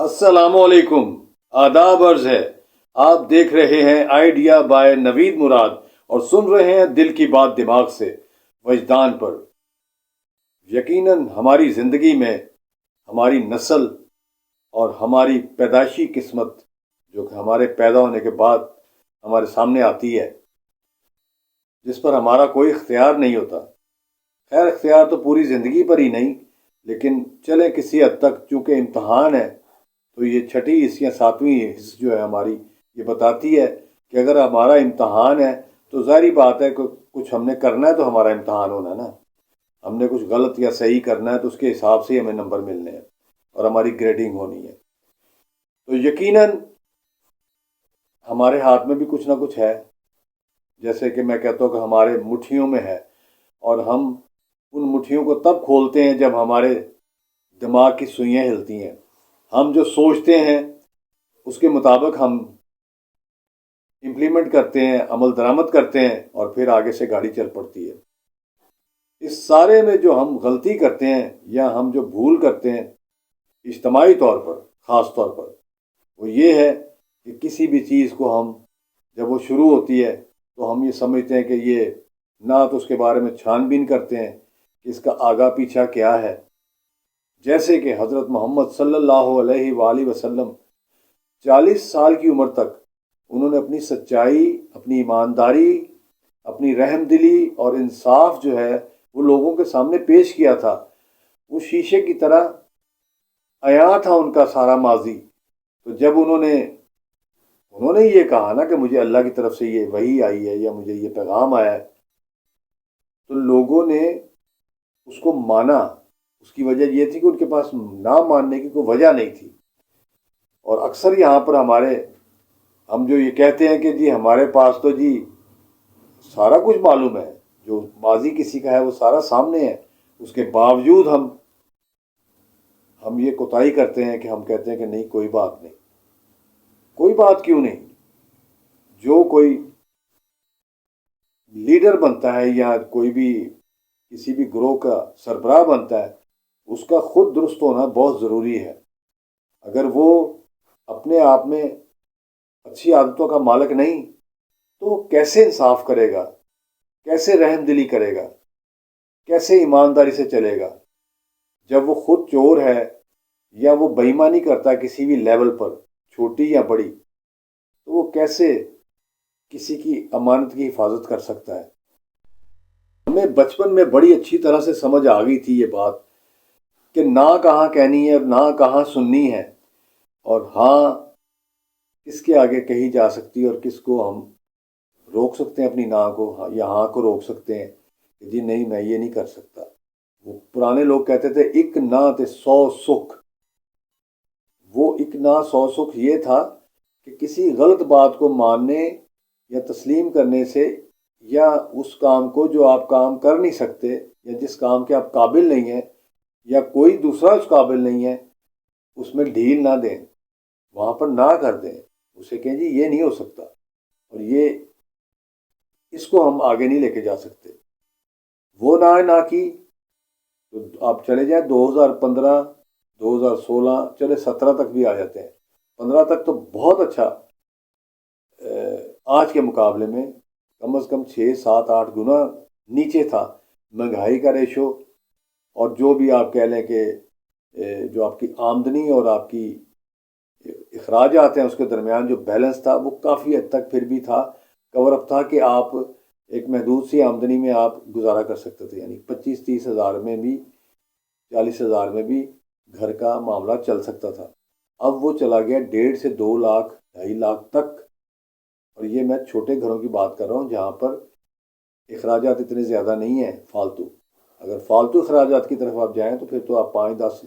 السلام علیکم، آداب عرض ہے۔ آپ دیکھ رہے ہیں آئیڈیا بائے نوید مراد اور سن رہے ہیں دل کی بات دماغ سے وجدان پر۔ یقیناً ہماری زندگی میں ہماری نسل اور ہماری پیدائشی قسمت جو کہ ہمارے پیدا ہونے کے بعد ہمارے سامنے آتی ہے، جس پر ہمارا کوئی اختیار نہیں ہوتا۔ خیر، اختیار تو پوری زندگی پر ہی نہیں، لیکن چلے کسی حد تک چونکہ امتحان ہے، تو یہ چھٹی حص یا ساتویں حص جو ہے ہماری، یہ بتاتی ہے کہ اگر ہمارا امتحان ہے تو ظاہری بات ہے کہ کچھ ہم نے کرنا ہے، تو ہمارا امتحان ہونا ہے نا۔ ہم نے کچھ غلط یا صحیح کرنا ہے تو اس کے حساب سے ہی ہمیں نمبر ملنے ہیں اور ہماری گریڈنگ ہونی ہے۔ تو یقیناً ہمارے ہاتھ میں بھی کچھ نہ کچھ ہے، جیسے کہ میں کہتا ہوں کہ ہمارے مٹھیوں میں ہے، اور ہم ان مٹھیوں کو تب کھولتے ہیں جب ہمارے دماغ کی سوئیاں ہلتی ہیں۔ ہم جو سوچتے ہیں اس کے مطابق ہم امپلیمنٹ کرتے ہیں، عمل درآمد کرتے ہیں، اور پھر آگے سے گاڑی چل پڑتی ہے۔ اس سارے میں جو ہم غلطی کرتے ہیں یا ہم جو بھول کرتے ہیں اجتماعی طور پر، خاص طور پر، وہ یہ ہے کہ کسی بھی چیز کو ہم جب وہ شروع ہوتی ہے تو ہم یہ سمجھتے ہیں کہ یہ نہ تو اس کے بارے میں چھان بین کرتے ہیں کہ اس کا آگا پیچھا کیا ہے۔ جیسے کہ حضرت محمد صلی اللہ علیہ وآلہ وسلم 40 سال کی عمر تک انہوں نے اپنی سچائی، اپنی ایمانداری، اپنی رحم دلی اور انصاف جو ہے وہ لوگوں کے سامنے پیش کیا تھا۔ وہ شیشے کی طرح عیاں تھا ان کا سارا ماضی۔ تو جب انہوں نے یہ کہا نا کہ مجھے اللہ کی طرف سے یہ وحی آئی ہے یا مجھے یہ پیغام آیا ہے، تو لوگوں نے اس کو مانا۔ اس کی وجہ یہ تھی کہ ان کے پاس نہ ماننے کی کوئی وجہ نہیں تھی۔ اور اکثر یہاں پر ہم جو یہ کہتے ہیں کہ جی ہمارے پاس تو جی سارا کچھ معلوم ہے، جو ماضی کسی کا ہے وہ سارا سامنے ہے، اس کے باوجود ہم یہ کوتاہی کرتے ہیں کہ ہم کہتے ہیں کہ نہیں، کوئی بات نہیں۔ کوئی بات کیوں نہیں؟ جو کوئی لیڈر بنتا ہے یا کوئی بھی کسی بھی گروہ کا سربراہ بنتا ہے، اس کا خود درست ہونا بہت ضروری ہے۔ اگر وہ اپنے آپ میں اچھی عادتوں کا مالک نہیں تو وہ کیسے انصاف کرے گا، کیسے رحم دلی کرے گا، کیسے ایمانداری سے چلے گا؟ جب وہ خود چور ہے یا وہ بے ایمانی کرتا ہے کسی بھی لیول پر، چھوٹی یا بڑی، تو وہ کیسے کسی کی امانت کی حفاظت کر سکتا ہے؟ ہمیں بچپن میں بڑی اچھی طرح سے سمجھ آ گئی تھی یہ بات کہ نہ کہاں کہنی ہے اور نہ کہاں سننی ہے، اور ہاں کس کے آگے کہی جا سکتی ہے اور کس کو ہم روک سکتے ہیں، اپنی نہ کو یا ہاں کو روک سکتے ہیں کہ جی نہیں، میں یہ نہیں کر سکتا۔ وہ پرانے لوگ کہتے تھے ایک نہ تے 100 سکھ۔ وہ ایک نہ 100 سکھ یہ تھا کہ کسی غلط بات کو ماننے یا تسلیم کرنے سے، یا اس کام کو جو آپ کام کر نہیں سکتے یا جس کام کے آپ قابل نہیں ہیں یا کوئی دوسرا اس قابل نہیں ہے، اس میں ڈھیل نہ دیں، وہاں پر نہ کر دیں، اسے کہیں جی یہ نہیں ہو سکتا، اور اس کو ہم آگے نہیں لے کے جا سکتے۔ وہ نہ کی تو آپ چلے جائیں 2015، 2016، چلے 17 تک بھی آ جاتے ہیں، 15 تک تو بہت اچھا آج کے مقابلے میں کم از کم 6، 7، 8 گنا نیچے تھا مہنگائی کا ریشو، اور جو بھی آپ کہہ لیں کہ جو آپ کی آمدنی اور آپ کی اخراجات ہیں اس کے درمیان جو بیلنس تھا وہ کافی حد تک پھر بھی تھا، کور اپ تھا کہ آپ ایک محدود سی آمدنی میں آپ گزارا کر سکتے تھے، یعنی 25-30 ہزار میں بھی، 40 ہزار میں بھی گھر کا معاملہ چل سکتا تھا۔ اب وہ چلا گیا 1.5 سے 2 لاکھ، 2.5 لاکھ تک، اور یہ میں چھوٹے گھروں کی بات کر رہا ہوں جہاں پر اخراجات اتنے زیادہ نہیں ہیں فالتو۔ اگر فالتو اخراجات کی طرف آپ جائیں تو پھر تو آپ 5-10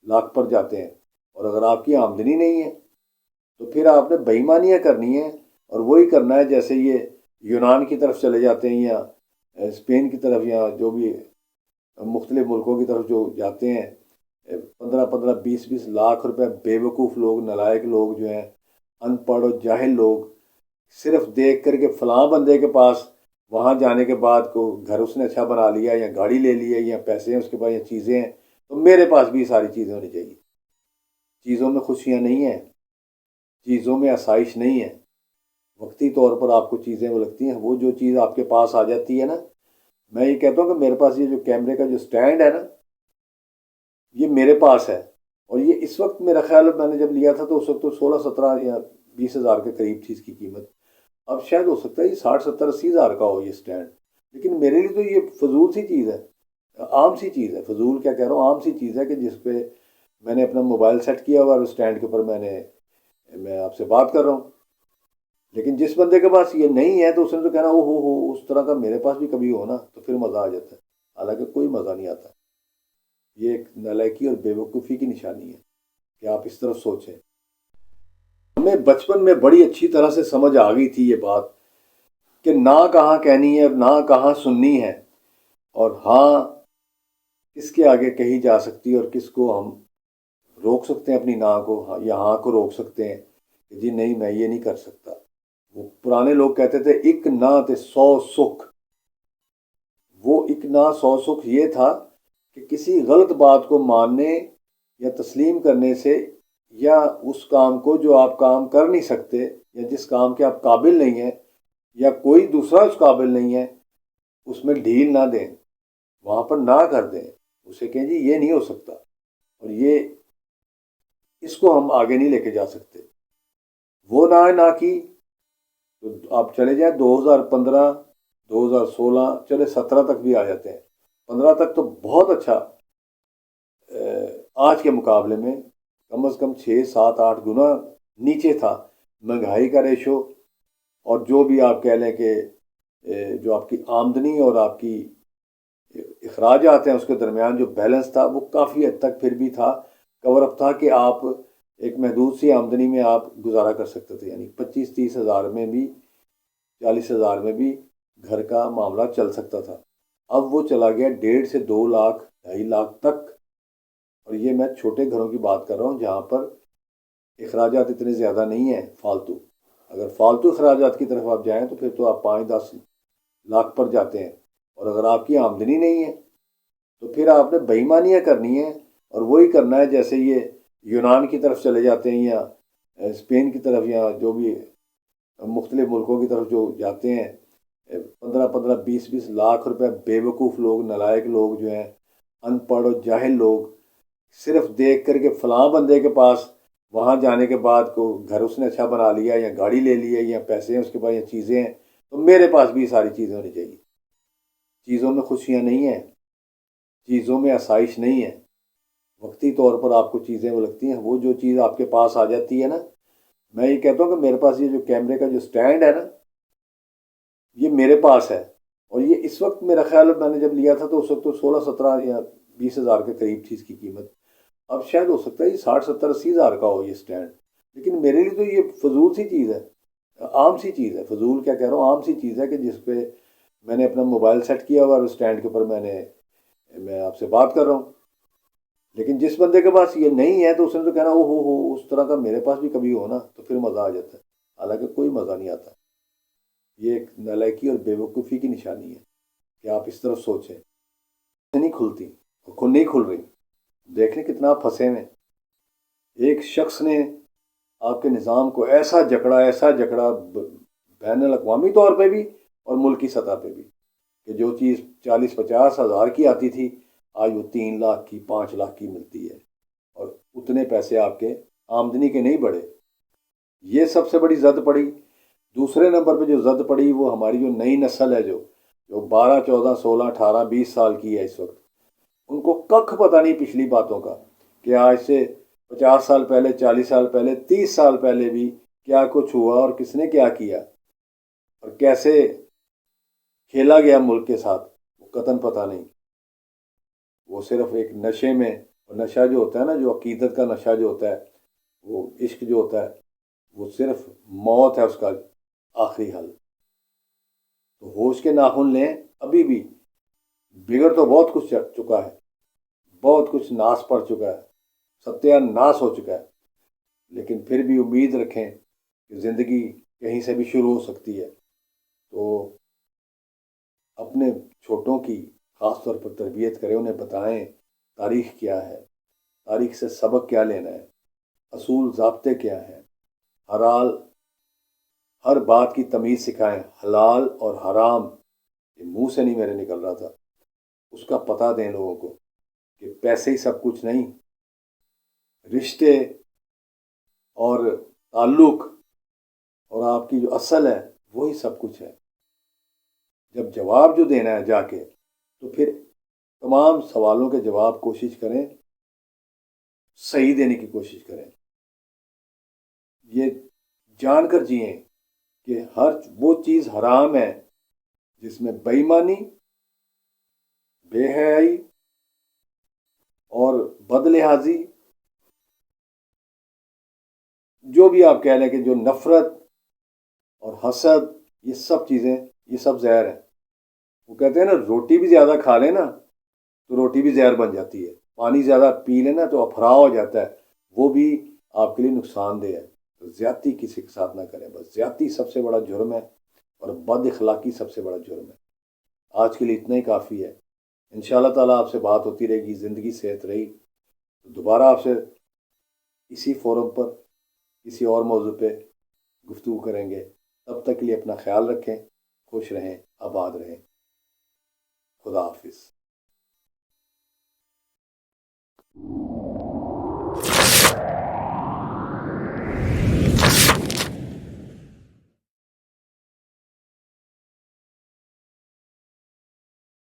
لاکھ پر جاتے ہیں، اور اگر آپ کی آمدنی نہیں ہے تو پھر آپ نے بے ایمانیاں کرنی ہیں، اور وہی کرنا ہے جیسے یہ یونان کی طرف چلے جاتے ہیں یا اسپین کی طرف یا جو بھی مختلف ملکوں کی طرف جو جاتے ہیں، 15-15، 20-20 لاکھ روپے بے وقوف لوگ، نالائق لوگ جو ہیں، ان پڑھ اور جاہل لوگ، صرف دیکھ کر کے فلاں بندے کے پاس وہاں جانے کے بعد کو گھر اس نے اچھا بنا لیا یا گاڑی لے لی ہے یا پیسے ہیں اس کے پاس یا چیزیں ہیں، تو میرے پاس بھی ساری چیزیں ہونی چاہیے۔ چیزوں میں خوشیاں نہیں ہیں، چیزوں میں آسائش نہیں ہے۔ وقتی طور پر آپ کو چیزیں وہ لگتی ہیں، وہ جو چیز آپ کے پاس آ جاتی ہے نا، میں یہ کہتا ہوں کہ میرے پاس یہ جو کیمرے کا جو سٹینڈ ہے نا، یہ میرے پاس ہے، اور یہ اس وقت میرا خیال ہے میں نے جب لیا تھا تو اس وقت تو 16-17 یا 20 ہزار کے قریب تھی اس کی قیمت۔ اب شاید ہو سکتا ہے یہ 60-70-80 ہزار کا ہو یہ سٹینڈ، لیکن میرے لیے تو یہ فضول سی چیز ہے، عام سی چیز ہے، فضول کیا کہہ رہا ہوں، عام سی چیز ہے کہ جس پہ میں نے اپنا موبائل سیٹ کیا ہوا اور اسٹینڈ کے اوپر میں آپ سے بات کر رہا ہوں۔ لیکن جس بندے کے پاس یہ نہیں ہے تو اس نے تو کہنا او ہو اس طرح کا میرے پاس بھی کبھی ہو نا، تو پھر مزہ آ جاتا ہے، حالانکہ کوئی مزہ نہیں آتا۔ یہ ایک نالائکی اور بے وقوفی کی نشانی ہے کہ آپ اس طرف سوچیں۔ ہمیں بچپن میں بڑی اچھی طرح سے سمجھ آ گئی تھی یہ بات کہ نہ کہاں کہنی ہے اور نہ کہاں سننی ہے، اور ہاں کس کے آگے کہی جا سکتی ہے اور کس کو ہم روک سکتے ہیں، اپنی نہ کو یا ہاں کو روک سکتے ہیں کہ جی نہیں میں یہ نہیں کر سکتا۔ وہ پرانے لوگ کہتے تھے اک نہ تے 100 سکھ۔ وہ اک نہ 100 سکھ یہ تھا کہ کسی غلط بات کو ماننے یا تسلیم کرنے سے، یا اس کام کو جو آپ کام کر نہیں سکتے یا جس کام کے آپ قابل نہیں ہیں یا کوئی دوسرا اس قابل نہیں ہے، اس میں ڈھیل نہ دیں، وہاں پر نہ کر دیں، اسے کہیں جی یہ نہیں ہو سکتا، اور یہ اس کو ہم آگے نہیں لے کے جا سکتے۔ وہ نہ کی تو آپ چلے جائیں 2015، 2016، چلے 17 تک بھی آ جاتے ہیں، 15 تک تو بہت اچھا آج کے مقابلے میں کم از کم 6-7-8 گنا نیچے تھا مہنگائی کا ریشو، اور جو بھی آپ کہہ لیں کہ جو آپ کی آمدنی اور آپ کی اخراجات ہیں اس کے درمیان جو بیلنس تھا وہ کافی حد تک پھر بھی تھا، کور اپ تھا کہ آپ ایک محدود سی آمدنی میں آپ گزارا کر سکتے تھے، یعنی 25-30 ہزار میں بھی، 40 ہزار میں بھی گھر کا معاملہ چل سکتا تھا۔ اب وہ چلا گیا 1.5 سے 2 لاکھ 2.5 لاکھ تک، اور یہ میں چھوٹے گھروں کی بات کر رہا ہوں جہاں پر اخراجات اتنے زیادہ نہیں ہیں فالتو۔ اگر فالتو اخراجات کی طرف آپ جائیں تو پھر تو آپ 5-10 لاکھ پر جاتے ہیں، اور اگر آپ کی آمدنی نہیں ہے تو پھر آپ نے بے ایمانیاں کرنی ہیں، اور وہی کرنا ہے جیسے یہ یونان کی طرف چلے جاتے ہیں یا اسپین کی طرف یا جو بھی مختلف ملکوں کی طرف جو جاتے ہیں، 15-15 20-20 لاکھ روپے بے وقوف لوگ، نالائق لوگ جو ہیں، ان پڑھ اور جاہل لوگ، صرف دیکھ کر کے فلاں بندے کے پاس وہاں جانے کے بعد کو گھر اس نے اچھا بنا لیا یا گاڑی لے لی ہے یا پیسے ہیں اس کے پاس یا چیزیں ہیں، تو میرے پاس بھی ساری چیزیں ہونی چاہیے۔ چیزوں میں خوشیاں نہیں ہیں، چیزوں میں آسائش نہیں ہے۔ وقتی طور پر آپ کو چیزیں وہ لگتی ہیں، وہ جو چیز آپ کے پاس آ جاتی ہے نا، میں یہ کہتا ہوں کہ میرے پاس یہ جو کیمرے کا جو سٹینڈ ہے نا، یہ میرے پاس ہے، اور یہ اس وقت میرا خیال ہے میں نے جب لیا تھا تو اس وقت تو 16-17 یا 20 ہزار کے قریب تھی اس کی قیمت۔ اب شاید ہو سکتا ہے یہ 60-70-80 ہزار کا ہو یہ سٹینڈ، لیکن میرے لیے تو یہ فضول سی چیز ہے، عام سی چیز ہے، فضول کیا کہہ رہا ہوں، عام سی چیز ہے کہ جس پہ میں نے اپنا موبائل سیٹ کیا ہوا اور اسٹینڈ کے اوپر میں آپ سے بات کر رہا ہوں۔ لیکن جس بندے کے پاس یہ نہیں ہے تو اس نے تو کہنا او ہو اس طرح کا میرے پاس بھی کبھی ہو نا، تو پھر مزہ آ جاتا ہے، حالانکہ کوئی مزہ نہیں آتا۔ یہ ایک نالائکی اور بے وقوفی کی نشانی ہے کہ آپ اس طرف سوچیں۔ نہیں کھلتی، نہیں کھل رہی، دیکھ لیں کتنا آپ پھنسے ہوئے ہیں۔ ایک شخص نے آپ کے نظام کو ایسا جکڑا بین الاقوامی طور پہ بھی اور ملکی سطح پہ بھی، کہ جو چیز 40-50 ہزار کی آتی تھی آج وہ 3 لاکھ کی 5 لاکھ کی ملتی ہے، اور اتنے پیسے آپ کے آمدنی کے نہیں بڑھے۔ یہ سب سے بڑی زد پڑی۔ دوسرے نمبر پہ جو زد پڑی وہ ہماری جو نئی نسل ہے، جو 12-14-16-18-20 سال کی ہے اس وقت، ان کو ککھ پتہ نہیں پچھلی باتوں کا، کہ آج سے 50 سال پہلے، 40 سال پہلے، 30 سال پہلے بھی کیا کچھ ہوا اور کس نے کیا کیا اور کیسے کھیلا گیا ملک کے ساتھ، وہ قطعاً پتہ نہیں۔ وہ صرف ایک نشے میں، اور نشہ جو ہوتا ہے نا، جو عقیدت کا نشہ جو ہوتا ہے، وہ عشق جو ہوتا ہے، وہ صرف موت ہے اس کا آخری حل۔ تو ہوش کے ناخن لیں، ابھی بھی بگڑ تو بہت کچھ چکا ہے، بہت کچھ ناس پڑ چکا ہے، ستیہ ناس ہو چکا ہے، لیکن پھر بھی امید رکھیں کہ زندگی کہیں سے بھی شروع ہو سکتی ہے۔ تو اپنے چھوٹوں کی خاص طور پر تربیت کریں، انہیں بتائیں تاریخ کیا ہے، تاریخ سے سبق کیا لینا ہے، اصول ضابطے کیا ہیں، ہر بات کی تمیز سکھائیں، حلال اور حرام یہ منہ سے نہیں میرے نکل رہا تھا، اس کا پتہ دیں لوگوں کو کہ پیسے ہی سب کچھ نہیں، رشتے اور تعلق اور آپ کی جو اصل ہے وہی سب کچھ ہے۔ جب جواب جو دینا ہے جا کے، تو پھر تمام سوالوں کے جواب کوشش کریں، صحیح دینے کی کوشش کریں، یہ جان کر جئیں کہ ہر وہ چیز حرام ہے جس میں بے ایمانی، بے حیائی اور بد لحاظی، جو بھی آپ کہہ لیں کہ جو نفرت اور حسد، یہ سب چیزیں، یہ سب زہر ہیں۔ وہ کہتے ہیں نا روٹی بھی زیادہ کھا لیں نا تو روٹی بھی زہر بن جاتی ہے، پانی زیادہ پی لیں نا تو افرا ہو جاتا ہے، وہ بھی آپ کے لیے نقصان دہ ہے۔ تو زیادتی کسی کے ساتھ نہ کریں، بس زیادتی سب سے بڑا جرم ہے، اور بد اخلاقی سب سے بڑا جرم ہے۔ آج کے لیے اتنا ہی کافی ہے۔ انشاءاللہ تعالیٰ آپ سے بات ہوتی رہے گی، زندگی صحت رہی تو دوبارہ آپ سے اسی فورم پر کسی اور موضوع پہ گفتگو کریں گے۔ تب تک کے لیے اپنا خیال رکھیں، خوش رہیں، آباد رہیں۔ خدا حافظ۔